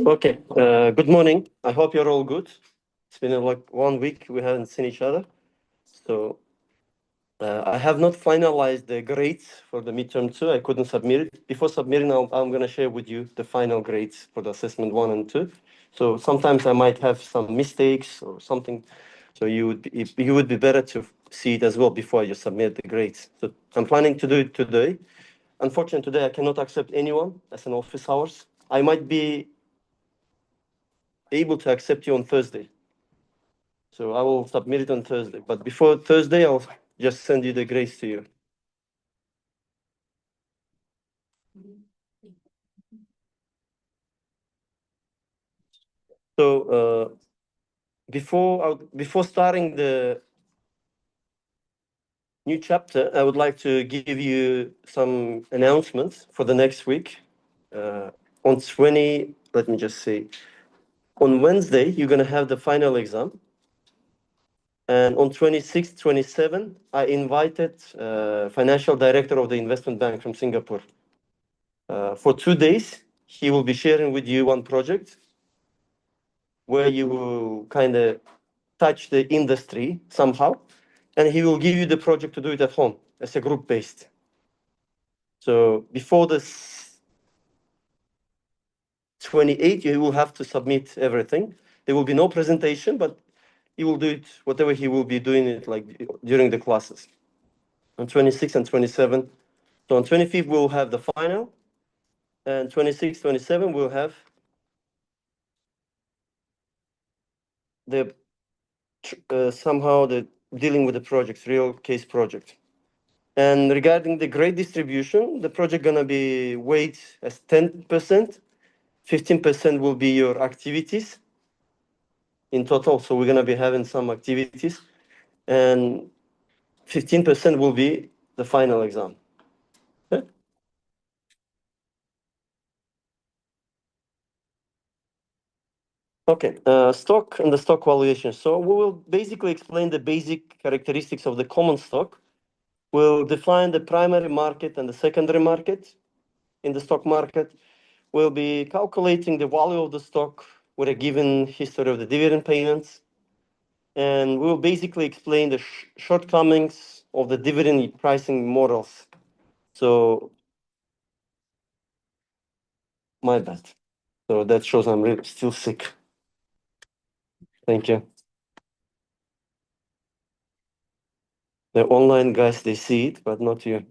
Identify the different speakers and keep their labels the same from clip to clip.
Speaker 1: Okay, good morning. I hope you're all good. It's been like 1 week we haven't seen each other. So I have not finalized the grades for the midterm 2. I couldn't submit it. Before submitting, I'm going to share with you the final grades for the assessment 1 and 2. So sometimes I might have some mistakes or something. So you would be better to see it as well before you submit the grades. So I'm planning to do it today. Unfortunately, today I cannot accept anyone as an office hours. I might be able to accept you on Thursday. So I will submit it on Thursday. But before Thursday, I'll just send you the grades to you. So before starting the new chapter, I would like to give you some announcements for the next week. On 20, let me just say, on Wednesday, you're going to have the final exam. And on 26, 27, I invited financial director of the investment bank from Singapore. For 2 days, he will be sharing with you one project where you will kind of touch the industry somehow, and he will give you the project to do it at home as a group based. So before this 28, you will have to submit everything. There will be no presentation, but he will do it whatever he will be doing it like during the classes. On 26 and 27. So on 25th, we'll have the final, and 26, 27, we'll have the somehow the dealing with the project, real case project. And regarding the grade distribution, the project gonna be weight as 10%, 15% will be your activities in total. So we're gonna be having some activities, and 15% will be the final exam. Okay, stock and the stock valuation. So we will basically explain the basic characteristics of the common stock. We'll define the primary market and the secondary market in the stock market. We'll be calculating the value of the stock with a given history of the dividend payments. And we'll basically explain the shortcomings of the dividend pricing models. So, my bad. So that shows I'm really still sick. Thank you. The online guys, they see it, but not you.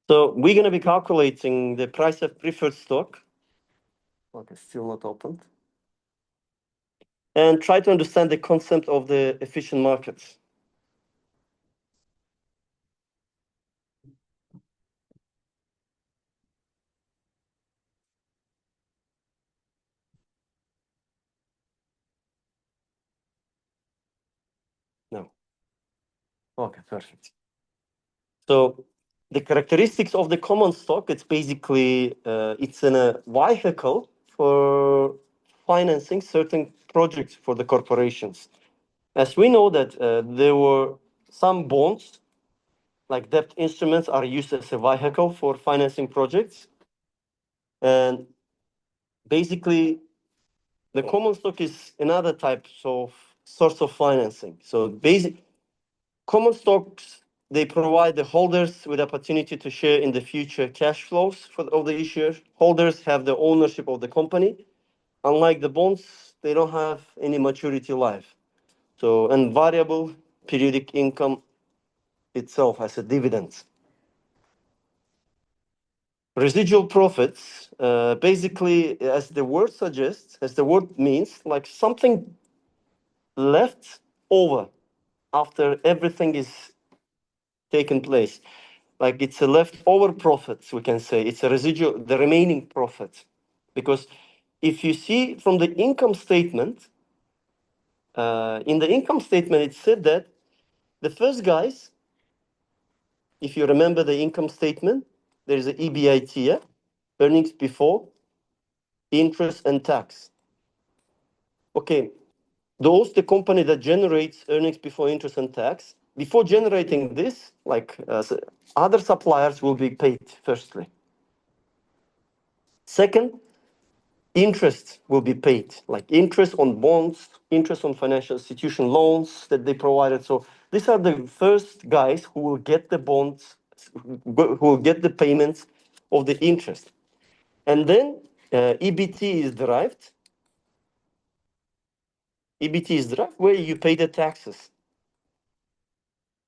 Speaker 1: So we're going to be calculating the price of preferred stock. Okay, still not opened. And try to understand the concept of the efficient markets. No. Okay, perfect. So the characteristics of the common stock, it's basically, it's in a vehicle for financing certain projects for the corporations. As we know that there were some bonds, like debt instruments are used as a vehicle for financing projects. And basically, the common stock is another type of source of financing. So common stocks, they provide the holders with opportunity to share in the future cash flows of the issuer. Holders have the ownership of the company. Unlike the bonds, they don't have any maturity life. So, and variable periodic income itself has a dividend. Residual profits, basically, as the word suggests, as the word means, like something left over after everything is taken place. Like it's a leftover profits, we can say. It's a residual, the remaining profit. Because if you see from the income statement, in the income statement, it said that the first guys, if you remember the income statement, there's an EBIT, yeah? earnings before interest and tax. Okay, the company that generates earnings before interest and tax, before generating this, like other suppliers will be paid firstly. Second, interest will be paid, like interest on bonds, interest on financial institution loans that they provided. So these are the first guys who will get the bonds, who will get the payments of the interest. And then EBT is derived. EBT is derived where you pay the taxes.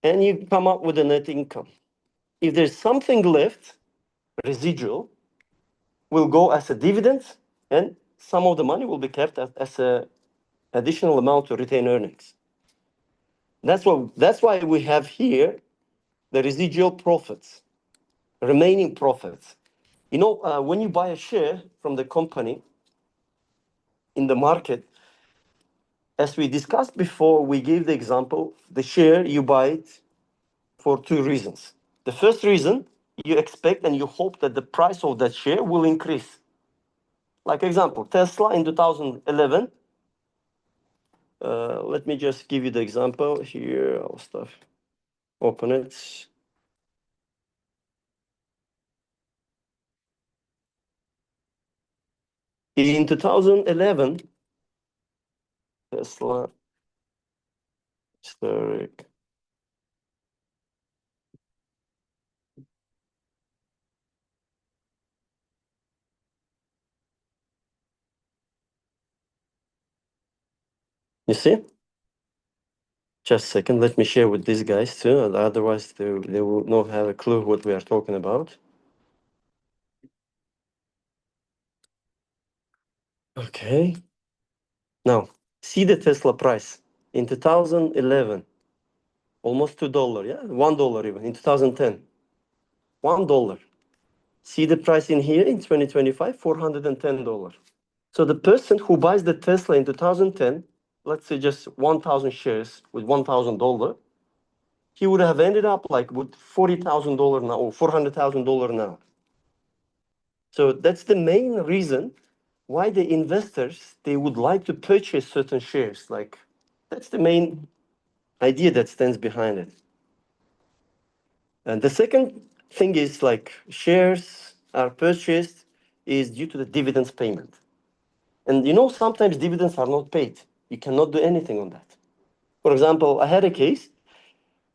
Speaker 1: And you come up with a net income. If there's something left, residual, will go as a dividend, and some of the money will be kept as a additional amount to retain earnings. That's why we have here the residual profits, remaining profits. You know, when you buy a share from the company in the market, as we discussed before, we gave the example, the share, you buy it for two reasons. The first reason, you expect and you hope that the price of that share will increase. Like example, Tesla in 2011. Let me just give you the example here. I'll start. Open it. In 2011, Tesla historic. You see? Just a second. Let me share with these guys too. Otherwise, they will not have a clue what we are talking about. Okay. Now, see the Tesla price in 2011, almost $2. Yeah, $1 even in 2010. $1. See the price in here in 2025, $410. So the person who buys the Tesla in 2010, let's say just 1,000 shares with $1,000, he would have ended up like with $40,000 now or $400,000 now. So that's the main reason why the investors, they would like to purchase certain shares. Like that's the main idea that stands behind it. And the second thing is like shares are purchased is due to the dividends payment. And you know, sometimes dividends are not paid. You cannot do anything on that. For example, I had a case.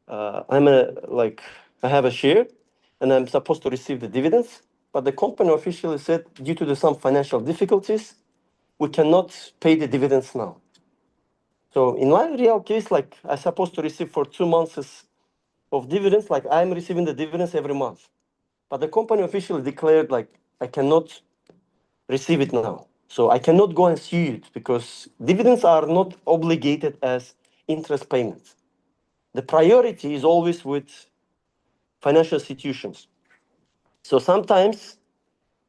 Speaker 1: I have a share, and I'm supposed to receive the dividends. But the company officially said, due to some financial difficulties, we cannot pay the dividends now. So in my real case, like I'm supposed to receive for 2 months of dividends, like I'm receiving the dividends every month. But the company officially declared like I cannot receive it now. So I cannot go and sue it because dividends are not obligated as interest payments. The priority is always with financial institutions. So sometimes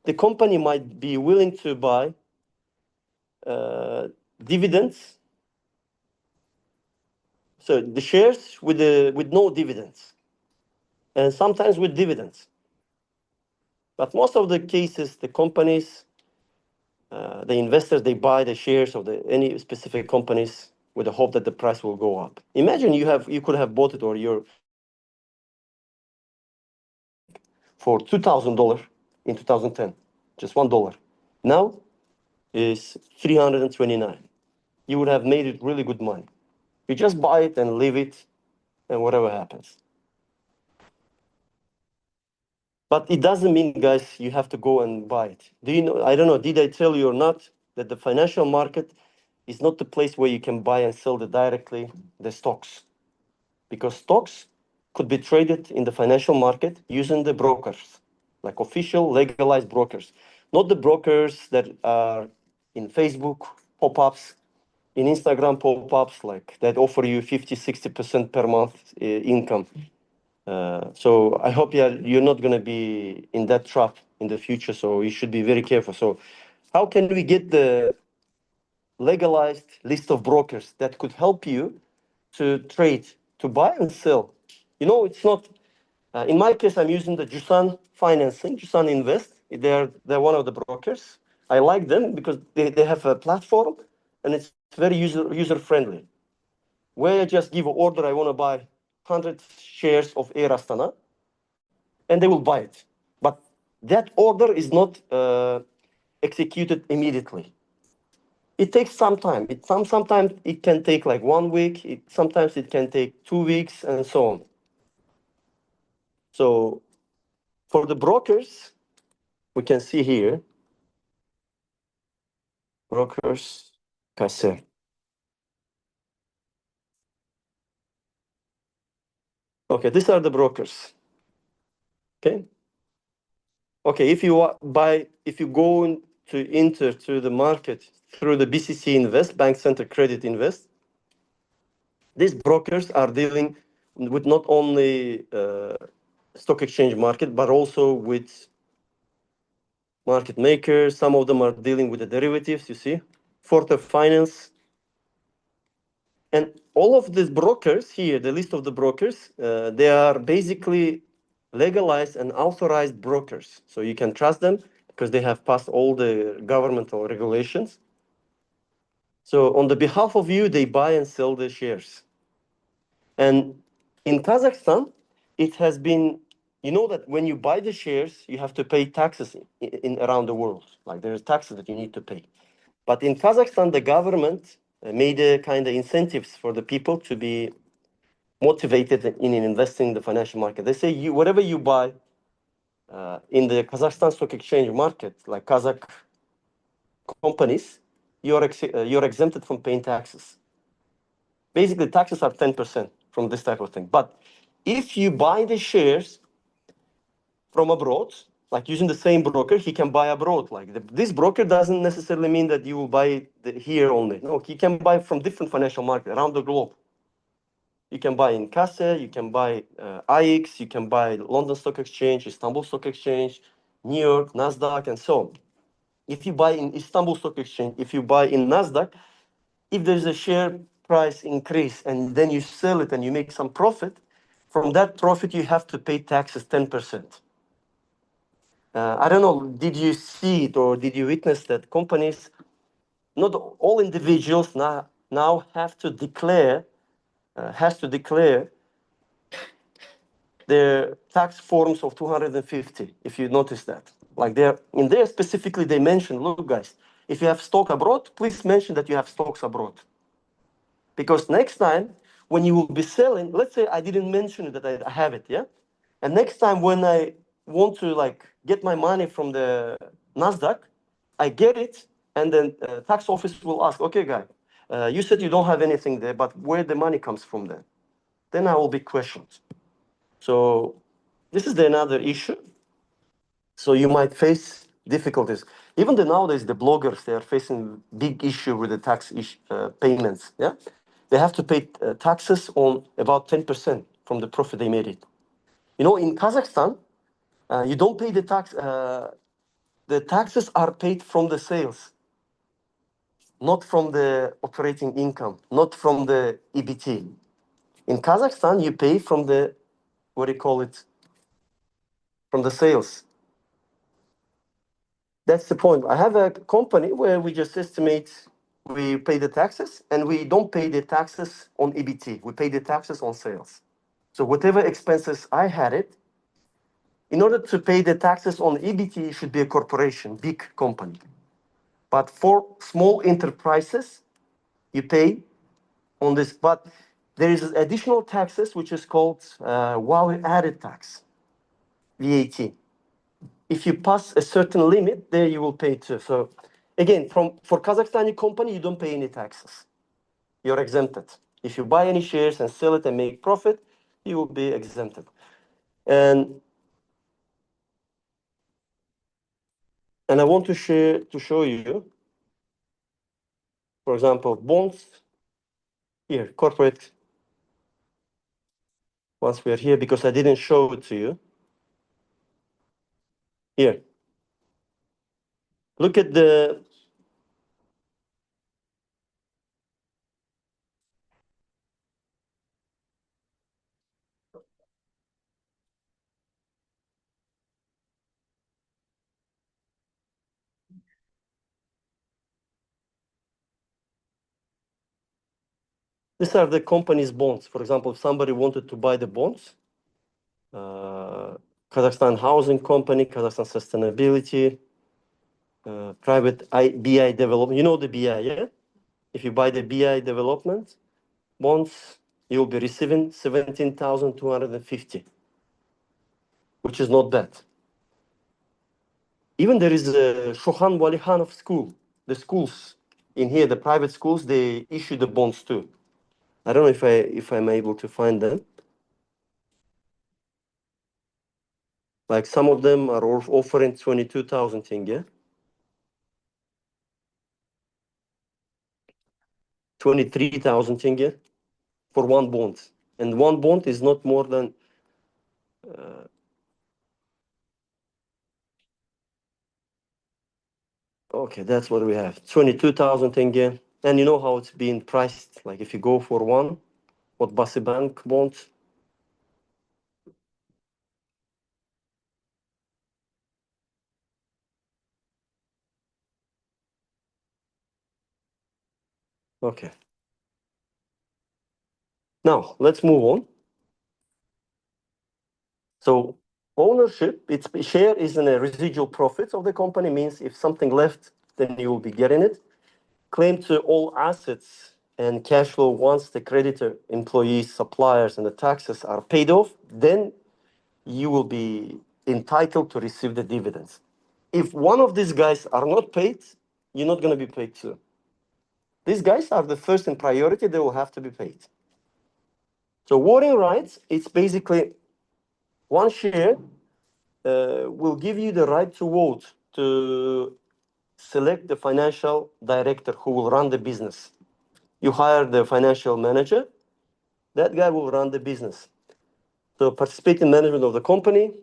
Speaker 1: the company might be willing to buy dividends. So the shares with no dividends, and sometimes with dividends. But most of the cases, the companies, the investors, they buy the shares of any specific companies with the hope that the price will go up. Imagine you could have bought it or your for $2,000 in 2010, just $1. Now is 329. You would have made it really good money. You just buy it and leave it, and whatever happens. But it doesn't mean, guys, you have to go and buy it. Do you know? I don't know. Did I tell you or not that the financial market is not the place where you can buy and sell directly the stocks, because stocks could be traded in the financial market using the brokers, like official legalized brokers, not the brokers that are in Facebook pop-ups, in Instagram pop-ups, like that offer you 50-60% per month income. So I hope you're not going to be in that trap in the future. So you should be very careful. So how can we get the legalized list of brokers that could help you to trade, to buy and sell? You know, it's not, in my case, I'm using the Jusan financing, Jusan Invest. They're one of the brokers. I like them because they have a platform and it's very user friendly. Where I just give an order, I want to buy 100 shares of Air Astana, and they will buy it. But that order is not executed immediately. It takes some time. Sometimes it can take like 1 week. Sometimes it can take 2 weeks, and so on. So for the brokers, we can see here brokers cassette. Okay, these are the brokers. Okay. Okay, if you go to enter to the market through the BCC Invest, Bank Center Credit Invest, these brokers are dealing with not only stock exchange market, but also with market makers. Some of them are dealing with the derivatives, you see, Forte Finance. And all of these brokers here, the list of the brokers, they are basically legalized and authorized brokers. So you can trust them because they have passed all the governmental regulations. So on the behalf of you, they buy and sell the shares. And in Kazakhstan, it has been, you know that when you buy the shares, you have to pay taxes in around the world. Like there's taxes that you need to pay. But in Kazakhstan, the government made a kind of incentives for the people to be motivated in investing in the financial market. They say you whatever you buy in the Kazakhstan stock exchange market, like Kazakh companies, you're exempted from paying taxes. Basically, taxes are 10% from this type of thing. But if you buy the shares from abroad, like using the same broker, he can buy abroad. Like this broker doesn't necessarily mean that you will buy here only. No, he can buy from different financial markets around the globe. You can buy in Kase, you can buy IX, you can buy London Stock Exchange, Istanbul Stock Exchange, New York, Nasdaq, and so on. If you buy in Istanbul Stock Exchange, if you buy in Nasdaq, if there's a share price increase and then you sell it and you make some profit, from that profit you have to pay taxes 10%. I don't know, did you see it or did you witness that companies, not all individuals now have to declare, has to declare their tax forms of 250, if you notice that. Like in there specifically they mention, look guys, if you have stock abroad, please mention that you have stocks abroad. Because next time when you will be selling, let's say I didn't mention that I have it, yeah? And next time when I want to like get my money from the Nasdaq, I get it, and then tax office will ask, okay, guy, you said you don't have anything there, but where the money comes from then I will be questioned. So this is another issue. So you might face difficulties. Even nowadays, the bloggers, they are facing big issue with the payments. Yeah, they have to pay taxes on about 10% from the profit they made it. You know, in Kazakhstan, you don't pay the tax. The taxes are paid from the sales, not from the operating income, not from the EBT. In Kazakhstan, you pay from the, what do you call it, from the sales. That's the point. I have a company where we just estimate, we pay the taxes and we don't pay the taxes on EBT. We pay the taxes on sales. So whatever expenses I had it, in order to pay the taxes on EBT, it should be a corporation, big company. But for small enterprises, you pay on this. But there is additional taxes, which is called value added tax, VAT. If you pass a certain limit, there you will pay too. So again, for Kazakhstani company, you don't pay any taxes. You're exempted. If you buy any shares and sell it and make profit, you will be exempted. And I want to show you, for example, bonds here, corporate. Once we are here, because I didn't show it to you. Here. Look at the These are the company's bonds. For example, if somebody wanted to buy the bonds, Kazakhstan Housing Company, Kazakhstan Sustainability, private BI development. You know the BI, yeah? If you buy the BI development bonds, you'll be receiving 17,250, which is not bad. Even there is a Shohan Walikhanov school. The schools in here, the private schools, they issue the bonds too. I don't know if I'm able to find them. Like some of them are offering 22,000 tenge, 23,000 tenge for one bond. And one bond is not more than okay, that's what we have. 22,000 tenge. And you know how it's being priced. Like if you go for one, what Basi Bank wants. Okay. Now let's move on. So ownership, its share is in a residual profits of the company, means if something left, then you will be getting it. Claim to all assets and cash flow once the creditor, employees, suppliers, and the taxes are paid off, then you will be entitled to receive the dividends. If one of these guys are not paid, you're not going to be paid too. These guys are the first in priority, they will have to be paid. So voting rights, it's basically one share will give you the right to vote to select the financial director who will run the business. You hire the financial manager, that guy will run the business. So participate in management of the company,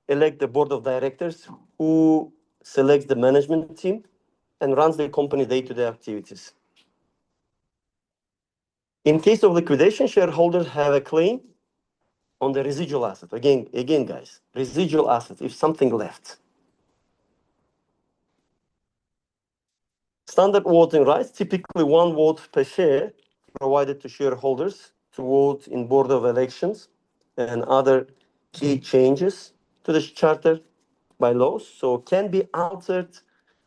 Speaker 1: elect the board of directors who selects the management team and runs the company day-to-day activities. In case of liquidation, shareholders have a claim on the residual asset. Again, guys, residual asset, if something left. Standard voting rights, typically one vote per share provided to shareholders to vote in board of elections and other key changes to the charter by laws. So can be altered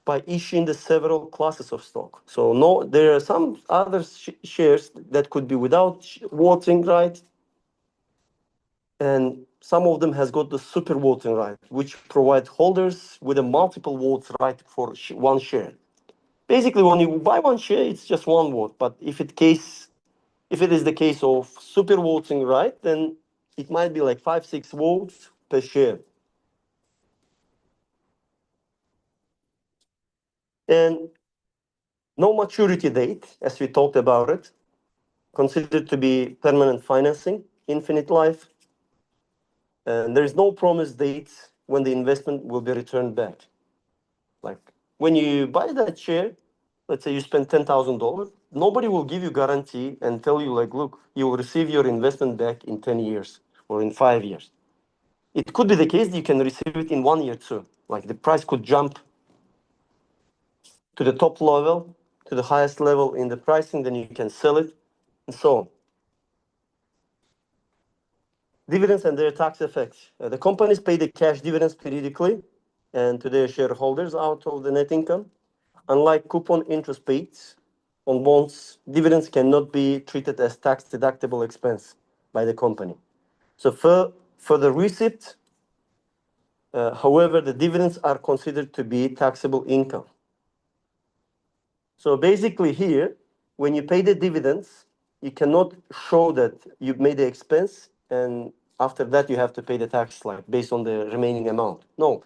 Speaker 1: by issuing the several classes of stock. So no, there are some other shares that could be without voting right, and some of them has got the super voting right, which provide holders with a multiple votes right for one share. Basically, when you buy one share, it's just one vote. But if it is the case of super voting right, then it might be like 5-6 votes per share. And no maturity date, as we talked about it, considered to be permanent financing, infinite life. And there is no promised date when the investment will be returned back. Like when you buy that share, let's say you spend $10,000, nobody will give you guarantee and tell you like, look, you will receive your investment back in 10 years or in 5 years. It could be the case that you can receive it in 1 year too. Like the price could jump to the top level, to the highest level in the pricing, then you can sell it, and so on. Dividends and their tax effects. The companies pay the cash dividends periodically and to their shareholders out of the net income. Unlike coupon interest paid on bonds, dividends cannot be treated as tax deductible expense by the company. So for the receipt, however, the dividends are considered to be taxable income. So basically here, when you pay the dividends, you cannot show that you've made the expense and after that you have to pay the tax like based on the remaining amount. No,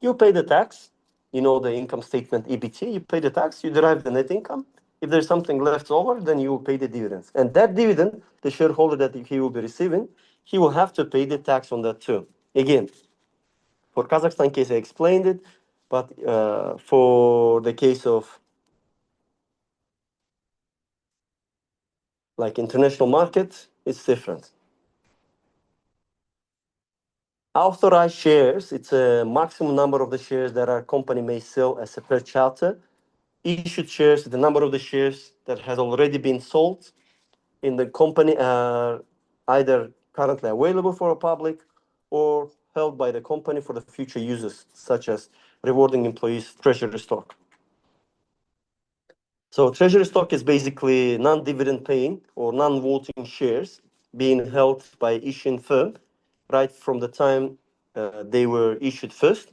Speaker 1: you pay the tax, you know the income statement EBT, you pay the tax, you derive the net income. If there's something left over, then you will pay the dividends. And that dividend, the shareholder that he will be receiving, he will have to pay the tax on that too. Again, for Kazakhstan case, I explained it, but for the case of like international market, it's different. Authorized shares, it's a maximum number of the shares that our company may sell as a per charter. Issued shares, the number of the shares that has already been sold. in the company are either currently available for the public or held by the company for the future uses, such as rewarding employees treasury stock. So treasury stock is basically non-dividend paying or non-voting shares being held by issuing firm right from the time they were issued first,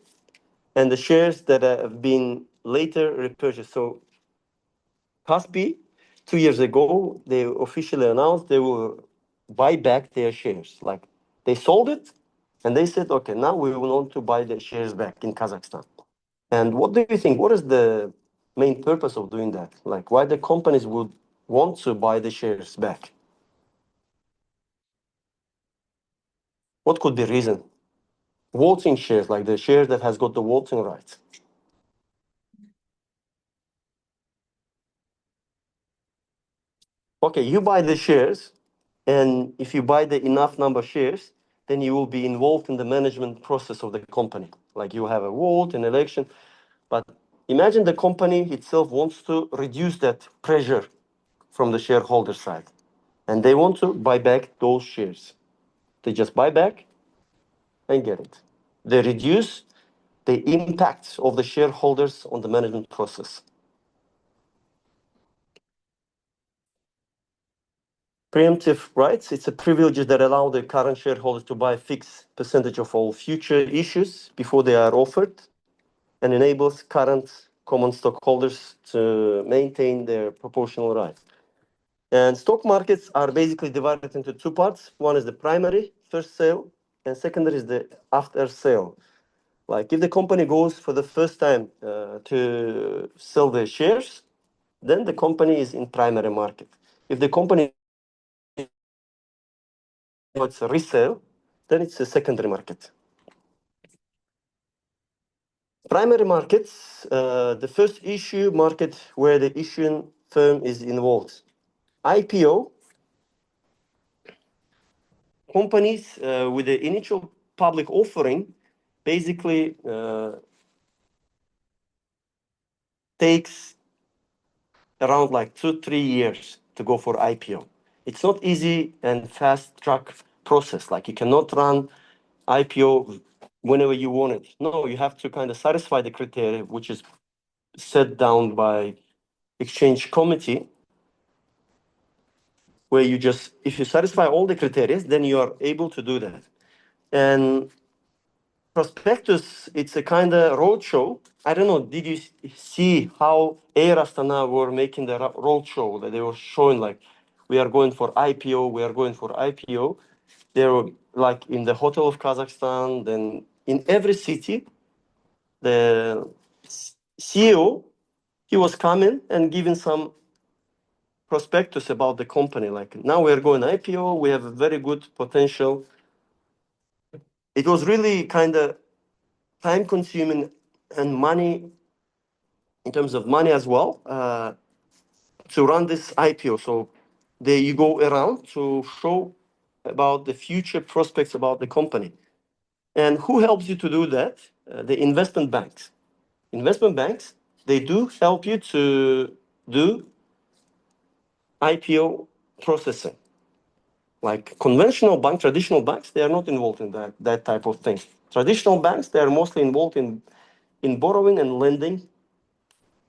Speaker 1: and the shares that have been later repurchased. So Kaspi, 2 years ago, they officially announced they will buy back their shares. Like they sold it and they said, okay, now we want to buy the shares back in Kazakhstan. And what do you think? What is the main purpose of doing that? Like why the companies would want to buy the shares back? What could be reason? Voting shares, like the shares that has got the voting rights. Okay, you buy the shares, and if you buy the enough number of shares, then you will be involved in the management process of the company. Like you have a vote, an election. But imagine the company itself wants to reduce that pressure from the shareholder side. And they want to buy back those shares. They just buy back and get it. They reduce the impact of the shareholders on the management process. Preemptive rights, it's a privilege that allow the current shareholders to buy a fixed percentage of all future issues before they are offered and enables current common stockholders to maintain their proportional rights. And stock markets are basically divided into two parts. One is the primary, first sale, and secondary is the after sale. Like if the company goes for the first time to sell the shares, then the company is in primary market. If the company it's a resale, then it's a secondary market. Primary markets, the first issue market where the issuing firm is involved. IPO, companies with the initial public offering basically takes around like 2-3 years to go for IPO. It's not easy and fast track process. Like you cannot run IPO whenever you want it. No, you have to kind of satisfy the criteria, which is set down by exchange committee, where you just, if you satisfy all the criteria, then you are able to do that. And prospectus, it's a kind of roadshow. I don't know, did you see how Air Astana were making the roadshow that they were showing like, we are going for IPO, we are going for IPO. They were like in the hotel of Kazakhstan, then in every city, the CEO, he was coming and giving some prospectus about the company. Like now we are going IPO, we have a very good potential. It was really kind of time consuming and money, in terms of money as well, to run this IPO. So there you go around to show about the future prospects about the company. And who helps you to do that? The investment banks. Investment banks, they do help you to do IPO processing. Like conventional bank, traditional banks, they are not involved in that type of thing. Traditional banks, they are mostly involved in borrowing and lending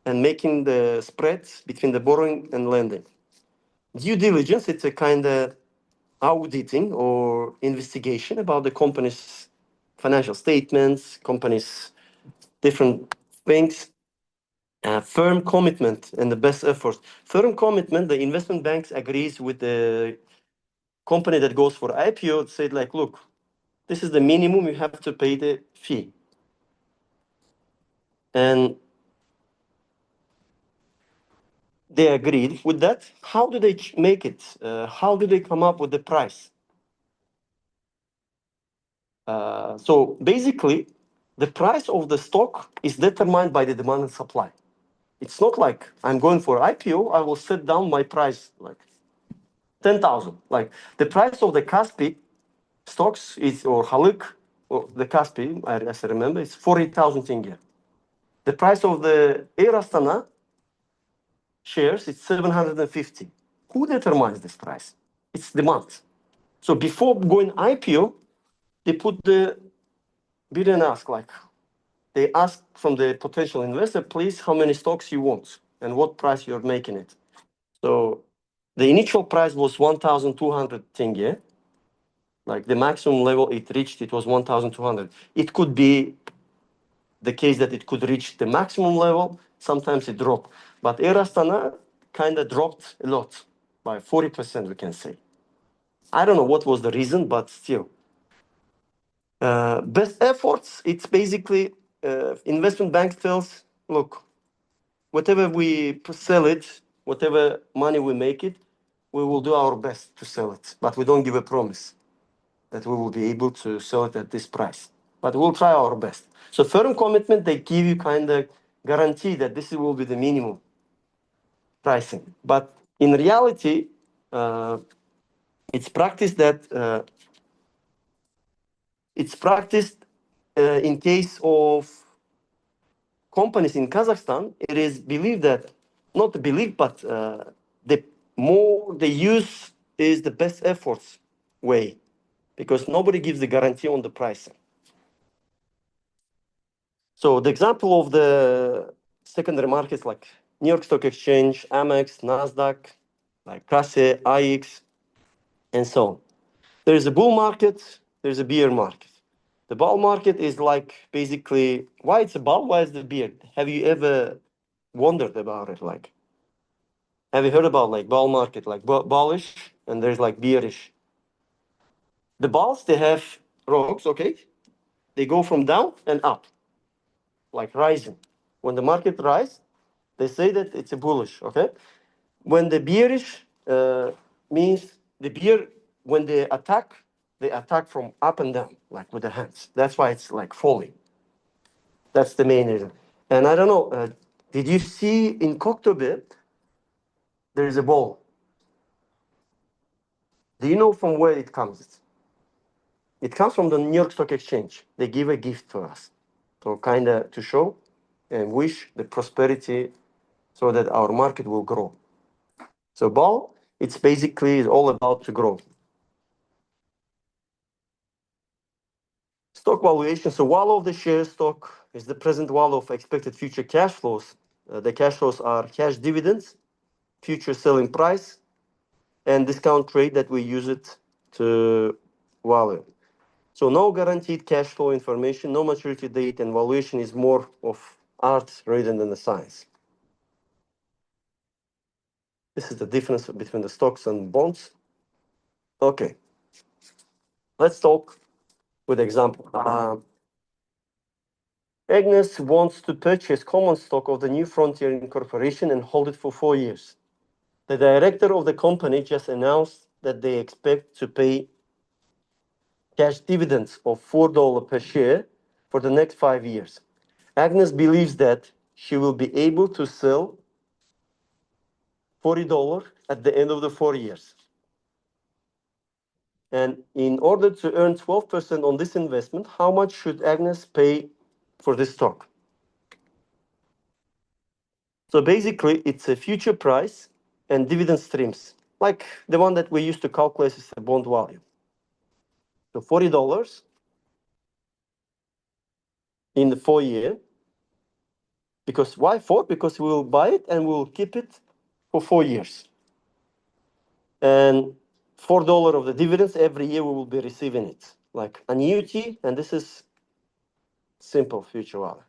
Speaker 1: and making the spreads between the borrowing and lending. Due diligence, it's a kind of auditing or investigation about the company's financial statements, company's different things. Firm commitment and the best effort. Firm commitment, the investment banks agrees with the company that goes for IPO, said like, look, this is the minimum you have to pay the fee. And they agreed with that. How do they make it? How do they come up with the price? So basically, the price of the stock is determined by the demand and supply. It's not like I'm going for IPO, I will set down my price like 10,000. Like the price of the Kaspi stocks is, or Halyk, or the Kaspi, as I remember, it's 40,000 tenge. The price of the Air Astana shares, it's 750. who determines this price? It's demand. So before going IPO, they put the bid and ask, like they ask from the potential investor, please, how many stocks you want and what price you're making it. So the initial price was 1,200 tenge. Like the maximum level it reached, it was 1,200. It could be the case that it could reach the maximum level. Sometimes it dropped. But Air Astana kind of dropped a lot, by 40%, we can say. I don't know what was the reason, but still. Best efforts, it's basically investment bank tells, look, whatever we sell it, whatever money we make it, we will do our best to sell it. But we don't give a promise that we will be able to sell it at this price. But we'll try our best. So firm commitment, they give you kind of guarantee that this will be the minimum pricing. But in reality, it's practiced that it's practiced in case of companies in Kazakhstan. It is believed that, not believed, but the more the use is the best efforts way, because nobody gives the guarantee on the pricing. So the example of the secondary markets like New York Stock Exchange, Amex, Nasdaq, like KASE, IX, and so on. There is a bull market, there's a bear market. The bull market is like basically, why it's a bull, why is the bear? Have you ever wondered about it? Like, have you heard about like bull market, like bullish, and there's like bearish? The bulls, they have rogues, okay? They go from down and up, like rising. When the market rise, they say that it's a bullish, okay? When the bearish means the bear, when they attack from up and down, like with the hands. That's why it's like falling. That's the main reason. And I don't know, did you see in Koktobe, there is a ball. Do you know from where it comes? It comes from the New York Stock Exchange. They give a gift to us. So kind of to show and wish the prosperity so that our market will grow. So ball, it's basically all about to grow. Stock valuation. So value of the share stock is the present value of expected future cash flows. The cash flows are cash dividends, future selling price, and discount rate that we use it to value. So no guaranteed cash flow information, no maturity date, and valuation is more of art rather than the science. This is the difference between the stocks and bonds. Okay, let's talk with example. Agnes wants to purchase common stock of the New Frontier Incorporation and hold it for 4 years. The director of the company just announced that they expect to pay cash dividends of $4 per share for the next 5 years. Agnes believes that she will be able to sell $40 at the end of the 4 years. And in order to earn 12% on this investment, how much should Agnes pay for this stock? So basically, it's a future price and dividend streams, like the one that we used to calculate as the bond value. So $40 in the 4 year. Because why 4? Because we will buy it and we will keep it for 4 years. And $4 of the dividends every year we will be receiving it, like annuity, and this is simple future value.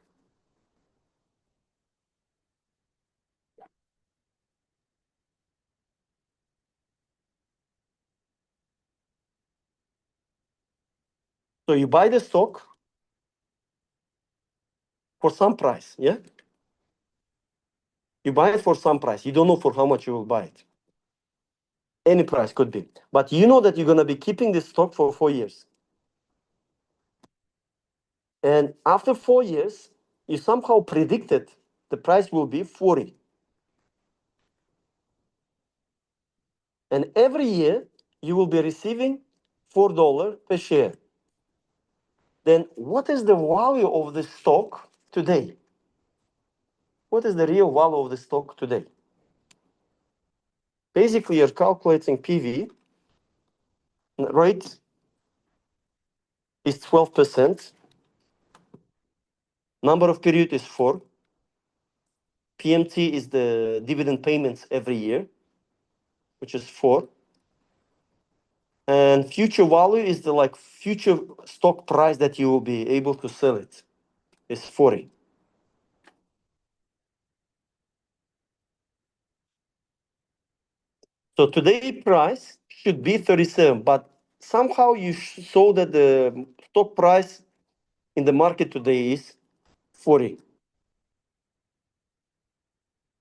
Speaker 1: So you buy the stock for some price, yeah? You buy it for some price. You don't know for how much you will buy it. Any price could be. But you know that you're going to be keeping this stock for 4 years. And after 4 years, you somehow predicted the price will be 40. And every year, you will be receiving $4 per share. Then what is the value of the stock today? What is the real value of the stock today? basically you're calculating PV, rate is 12%, number of period is 4, PMT is the dividend payments every year, which is 4, and future value is the like future stock price that you will be able to sell it, is 40. So today price should be 37, but somehow you saw that the stock price in the market today is 40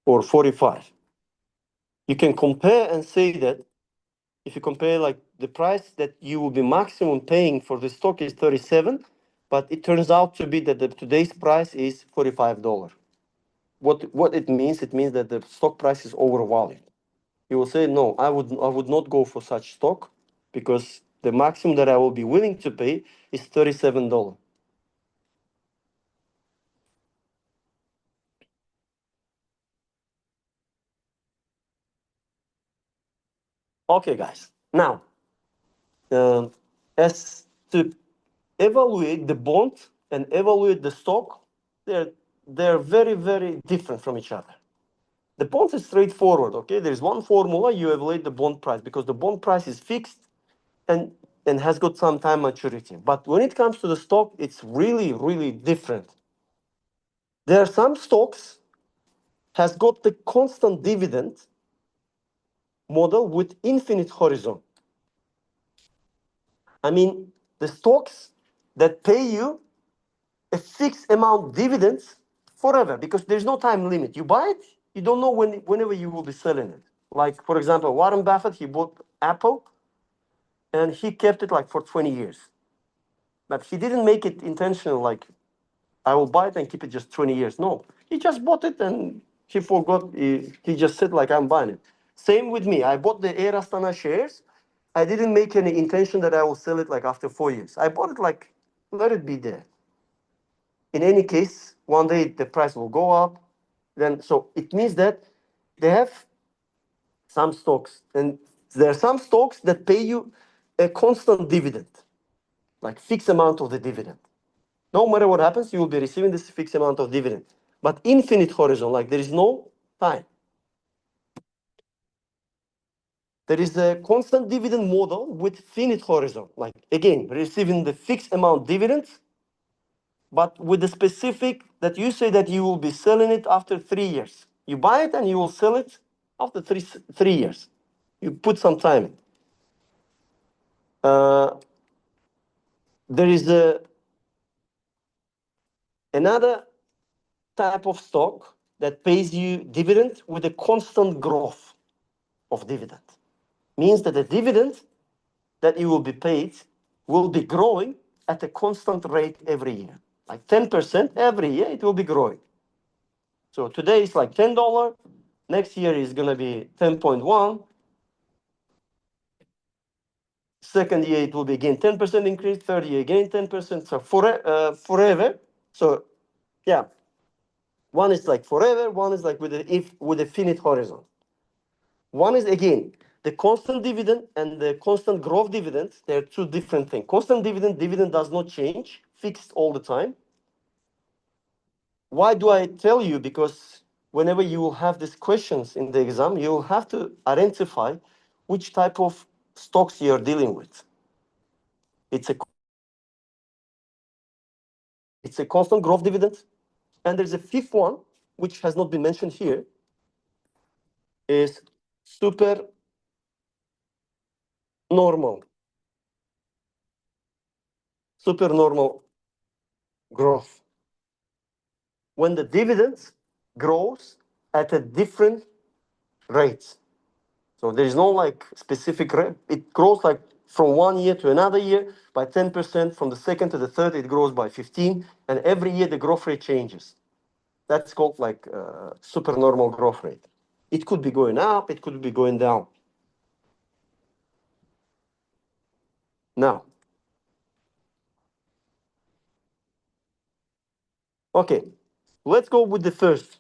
Speaker 1: or 45. You can compare and say that if you compare like the price that you will be maximum paying for the stock is 37, but it turns out to be that the today's price is $45. What it means? It means that the stock price is overvalued. You will say, no, I would not go for such stock because the maximum that I will be willing to pay is $37. Okay, guys. Now, as to evaluate the bond and evaluate the stock, they're very, very different from each other. The bond is straightforward, okay? There's one formula, you evaluate the bond price because the bond price is fixed and has got some time maturity. But when it comes to the stock, it's really, really different. There are some stocks has got the constant dividend model with infinite horizon. I mean, the stocks that pay you a fixed amount dividends forever because there's no time limit. You buy it, you don't know whenever you will be selling it. Like, for example, Warren Buffett, he bought Apple and he kept it like for 20 years. But he didn't make it intentional, like, I will buy it and keep it just 20 years. No, he just bought it and he forgot. He just said, like, I'm buying it. Same with me. I bought the Air Astana shares. I didn't make any intention that I will sell it like after 4 years. I bought it like, let it be there. In any case, one day the price will go up. Then, so it means that they have some stocks, and there are some stocks that pay you a constant dividend, like fixed amount of the dividend. No matter what happens, you will be receiving this fixed amount of dividend. But infinite horizon, like there is no time. There is a constant dividend model with finite horizon, like again, receiving the fixed amount dividends, but with the specific that you say that you will be selling it after 3 years. You buy it and you will sell it after three years. You put some time in. There is another type of stock that pays you dividend with a constant growth of dividend. Means that the dividend that you will be paid will be growing at a constant rate every year. Like 10% every year, it will be growing. So today it's like $10. Next year is going to be 10.1. Second year, it will be again 10% increase. Third year, again 10%. So forever. So yeah, one is like forever. One is like with a finite horizon. One is again the constant dividend and the constant growth dividend. They're two different things. Constant dividend does not change, fixed all the time. Why do I tell you? Because whenever you will have these questions in the exam, you will have to identify which type of stocks you're dealing with. It's a constant growth dividend. And there's a fifth one, which has not been mentioned here, is super normal. Super normal growth. When the dividends grows at a different rate. So there is no like specific rate. It grows like from 1 year to another year by 10%. From the second to the third, it grows by 15. And every year the growth rate changes. That's called like super normal growth rate. It could be going up. It could be going down. Now, okay, let's go with the first.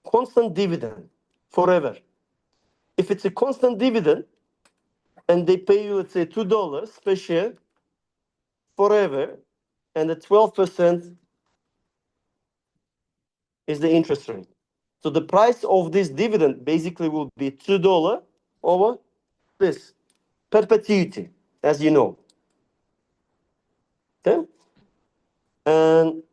Speaker 1: Constant dividend forever. If it's a constant dividend and they pay you, let's say, $2 per share forever, and the 12% is the interest rate. So the price of this dividend basically will be $2 over this perpetuity, as you know. Okay? And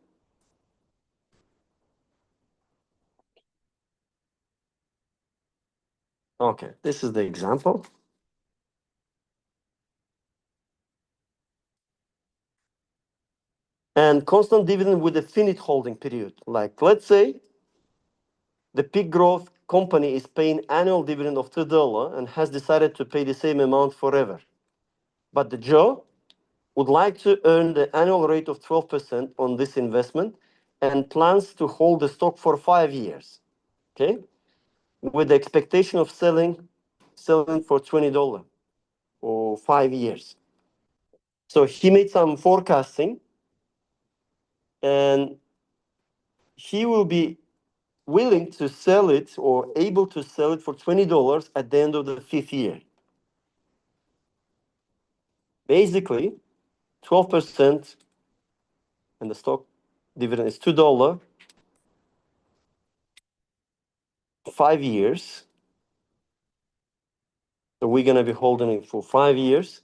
Speaker 1: okay, this is the example. And constant dividend with a finite holding period. Like, let's say the peak growth company is paying annual dividend of $2 and has decided to pay the same amount forever. But the Joe would like to earn the annual rate of 12% on this investment and plans to hold the stock for 5 years. Okay? With the expectation of selling for $20 or 5 years. So he made some forecasting and he will be willing to sell it or able to sell it for $20 at the end of the 5th year. Basically, 12% and the stock dividend is $2, 5 years. So we're going to be holding it for 5 years.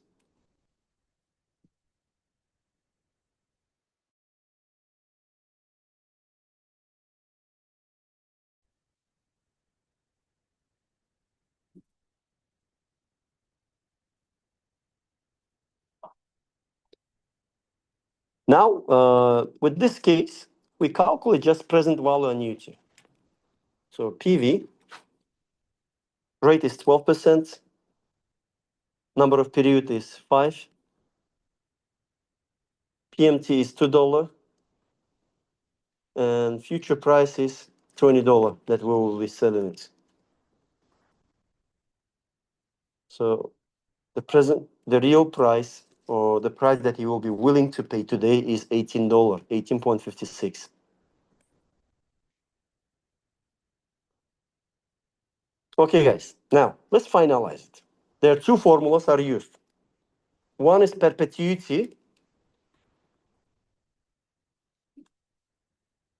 Speaker 1: Now, with this case, we calculate just present value annuity. So PV rate is 12%, number of period is 5, PMT is $2, and future price is $20 that we will be selling it. So the real price or the price that you will be willing to pay today is $18, 18.56. Okay, guys, now let's finalize it. There are two formulas are used. One is perpetuity.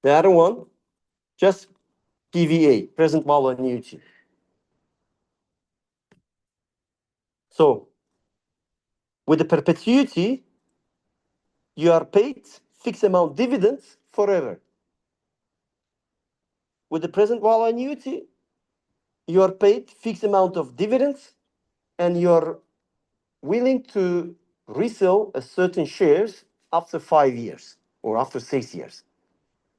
Speaker 1: The other one, just PVA, present value annuity. So with the perpetuity, you are paid fixed amount dividends forever. With the present value annuity, you are paid fixed amount of dividends and you're willing to resell a certain shares after 5 years or after 6 years.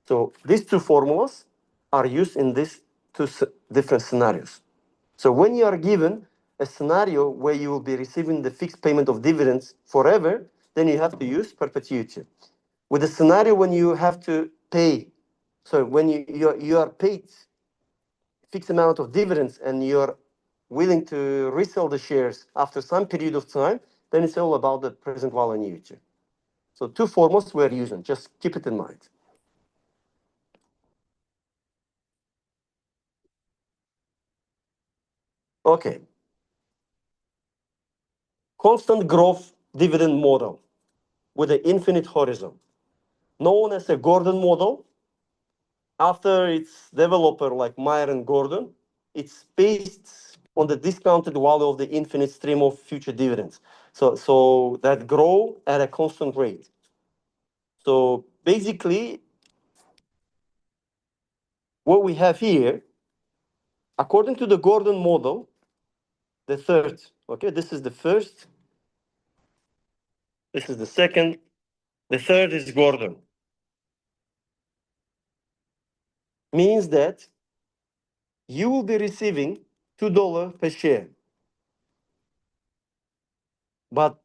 Speaker 1: So these two formulas are used in these two different scenarios. So when you are given a scenario where you will be receiving the fixed payment of dividends forever, then you have to use perpetuity. With a scenario when you have to pay, so when you are paid fixed amount of dividends and you're willing to resell the shares after some period of time, then it's all about the present value annuity. So two formulas we're using, just keep it in mind. Okay. Constant growth dividend model with an infinite horizon, known as a Gordon model. After its developer like Meyer and Gordon, it's based on the discounted value of the infinite stream of future dividends. So that grow at a constant rate. So basically, what we have here, according to the Gordon model, the third, okay, this is the first, this is the second, the third is Gordon. Means that you will be receiving $2 per share, but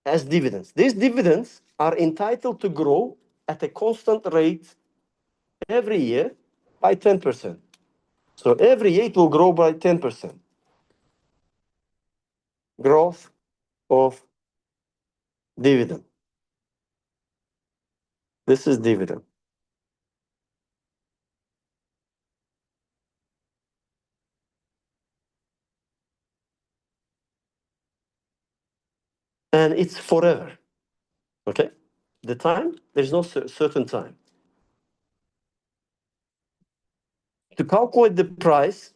Speaker 1: as dividends. These dividends are entitled to grow at a constant rate every year by 10%. So every year it will grow by 10%. Growth of dividend. This is dividend. And it's forever. Okay? The time, there's no certain time. To calculate the price,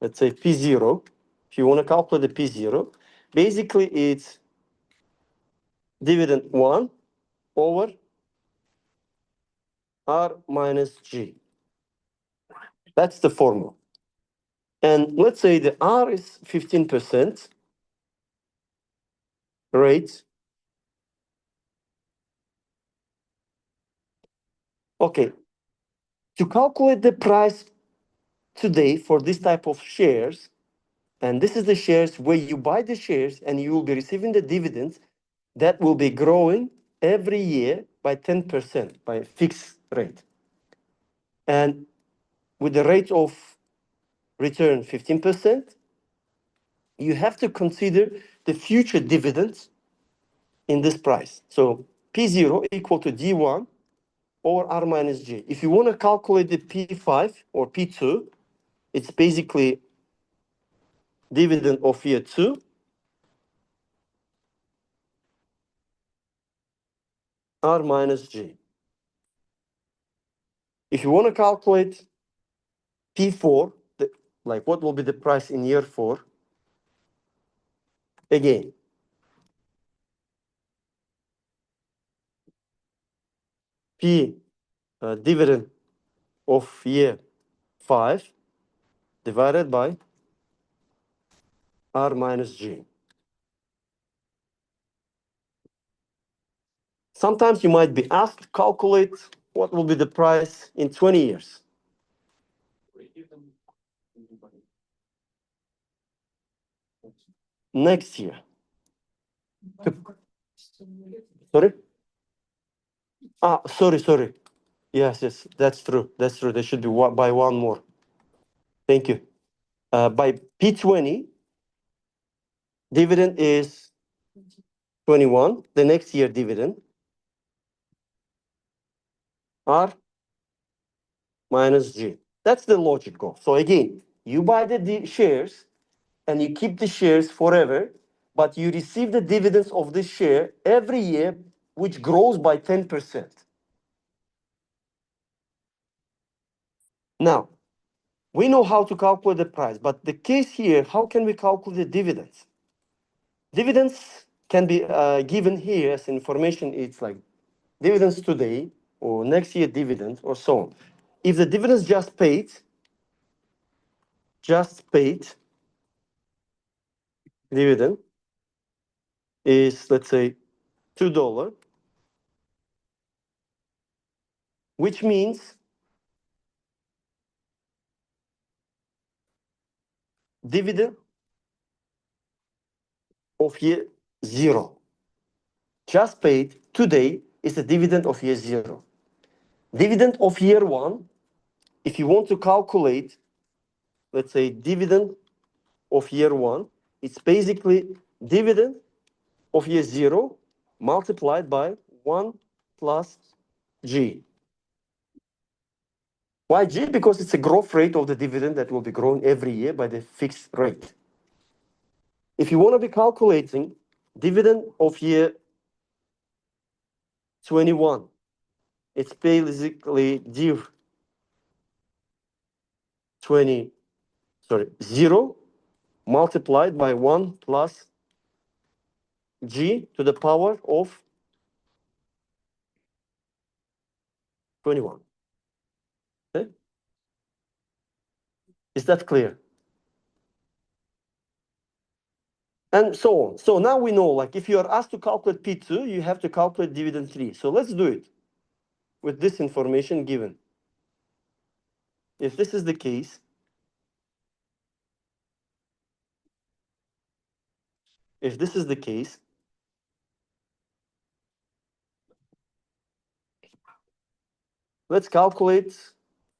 Speaker 1: let's say P0, if you want to calculate the P0, basically it's dividend 1 over R minus G. That's the formula. And let's say the R is 15% rate. Okay. To calculate the price today for this type of shares, and this is the shares where you buy the shares and you will be receiving the dividends that will be growing every year by 10% by a fixed rate. And with the rate of return 15%, you have to consider the future dividends in this price. So P0 equal to D1 over R minus G. If you want to calculate the P5 or P2, it's basically dividend of year 2 R minus G. If you want to calculate P4, like what will be the price in year 4, again, P dividend of year 5 divided by R minus G. Sometimes you might be asked to calculate what will be the price in 20 years. Next year. Sorry? Sorry. Yes, that's true. There should be by one more. Thank you. By P20, dividend is 21. The next year dividend, R minus G. That's the logic goal. So again, you buy the shares and you keep the shares forever, but you receive the dividends of this share every year, which grows by 10%. Now, we know how to calculate the price, but the case here, how can we calculate the dividends? Dividends can be given here as information. It's like dividends today or next year dividends or so on. If the dividends just paid, dividend is, let's say, $2, which means dividend of year 0. Just paid today is the dividend of year 0. Dividend of year 1, if you want to calculate, let's say, dividend of year 1, it's basically dividend of year 0 multiplied by 1 plus G. Why G? Because it's a growth rate of the dividend that will be growing every year by the fixed rate. If you want to be calculating dividend of year 21, it's basically div 0 multiplied by 1 plus G to the power of 21. Okay? Is that clear? And so on. So now we know, like, if you are asked to calculate P2, you have to calculate dividend 3. So let's do it with this information given. If this is the case, let's calculate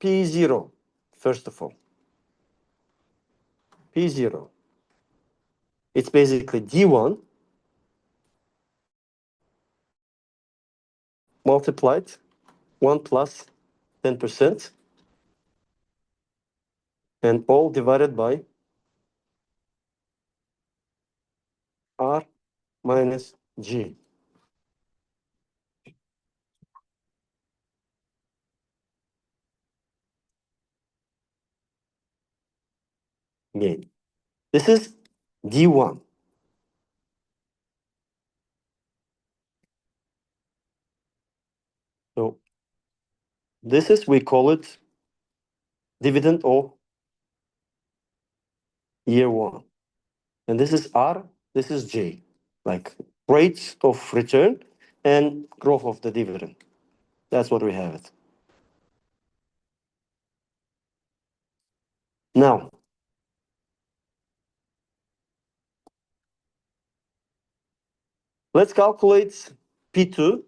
Speaker 1: P0, first of all. P0. It's basically D1 multiplied 1 plus 10% and all divided by R minus G. Again, this is D1. So this is, we call it dividend of year one. And this is R, this is J, like rates of return and growth of the dividend. That's what we have it. Now, let's calculate P2.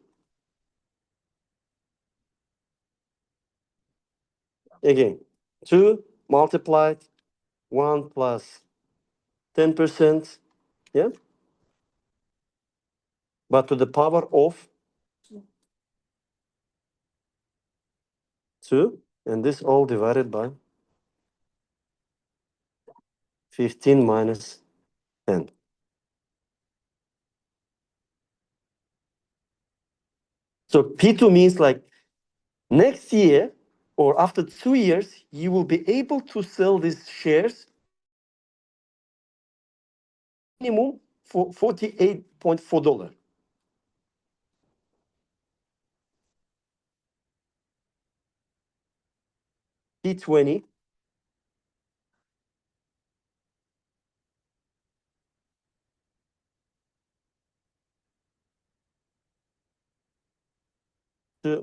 Speaker 1: Again, 2 multiplied 1 plus 10%, yeah? But to the power of 2, and this all divided by 15 minus 10. So P2 means like next year or after 2 years, you will be able to sell these shares minimum for $48.4. P20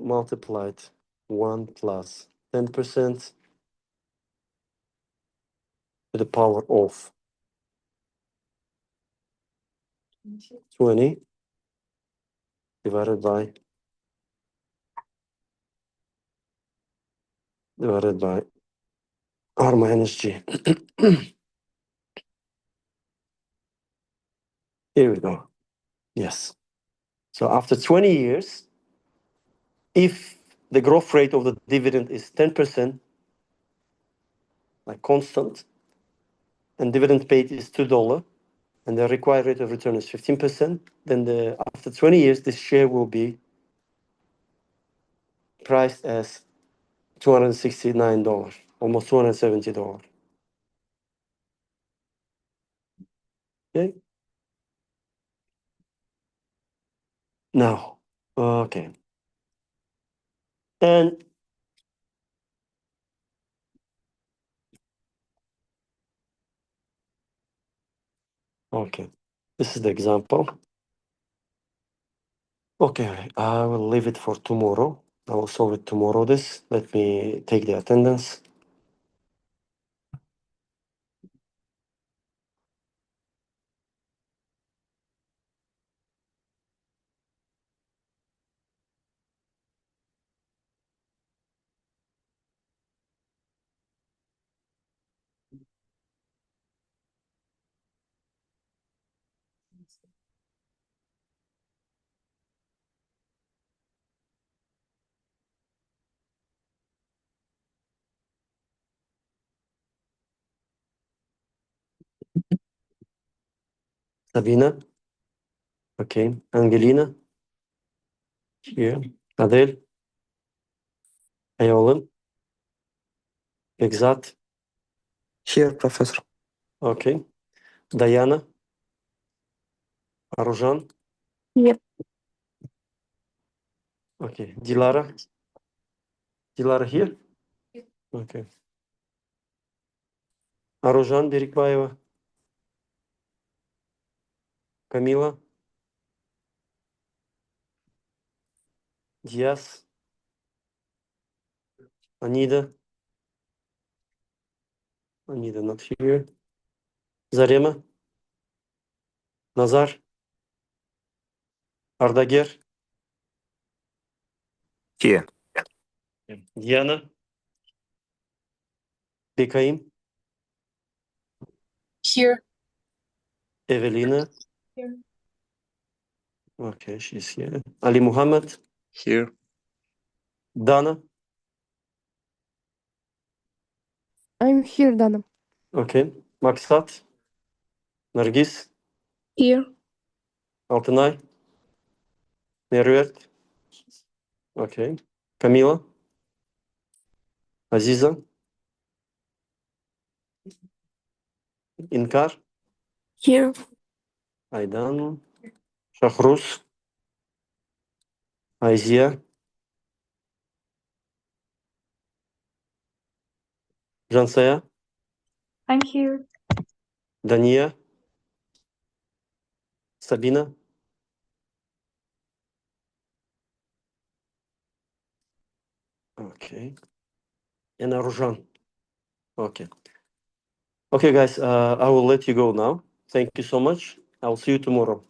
Speaker 1: multiplied 1 plus 10% to the power of 20 divided by R minus G. Here we go. Yes. So after 20 years, if the growth rate of the dividend is 10%, like constant, and dividend paid is $2, and the required rate of return is 15%, then after 20 years, this share will be priced as $269, almost $270. Okay. Now, okay. And okay, this is the example. Okay, I will leave it for tomorrow. I will solve it tomorrow. Let me take the attendance. Sabina, okay. Angelina, here. Adel, Ayolan, Exat,
Speaker 2: Here, Professor.
Speaker 1: okay. Diana, Arujan,
Speaker 3: Yep.
Speaker 1: okay. Dilara, Dilara here? Okay. Arujan Berikbayeva, Camila, Diaz, Anida not here. Zarema, Nazar, Ardager,
Speaker 2: Here.
Speaker 1: Diana, Bekaim,
Speaker 3: Here.
Speaker 1: Evelina,
Speaker 3: Here.
Speaker 1: okay, she's here. Ali Muhammad,
Speaker 2: Here.
Speaker 1: Dana,
Speaker 3: I'm here, Dana.
Speaker 1: okay. Maksat, Nargis,
Speaker 3: Here.
Speaker 1: Altınay? Mervert? Okay. Camila? Aziza? İnkar?
Speaker 3: Here.
Speaker 1: Aydan? Şahruz? Ayziya? Cansaya?
Speaker 4: I'm here.
Speaker 1: Dania? Sabina? Okay. And Arjan? Okay. Okay, guys, I will let you go now. Thank you so much. I'll see you tomorrow.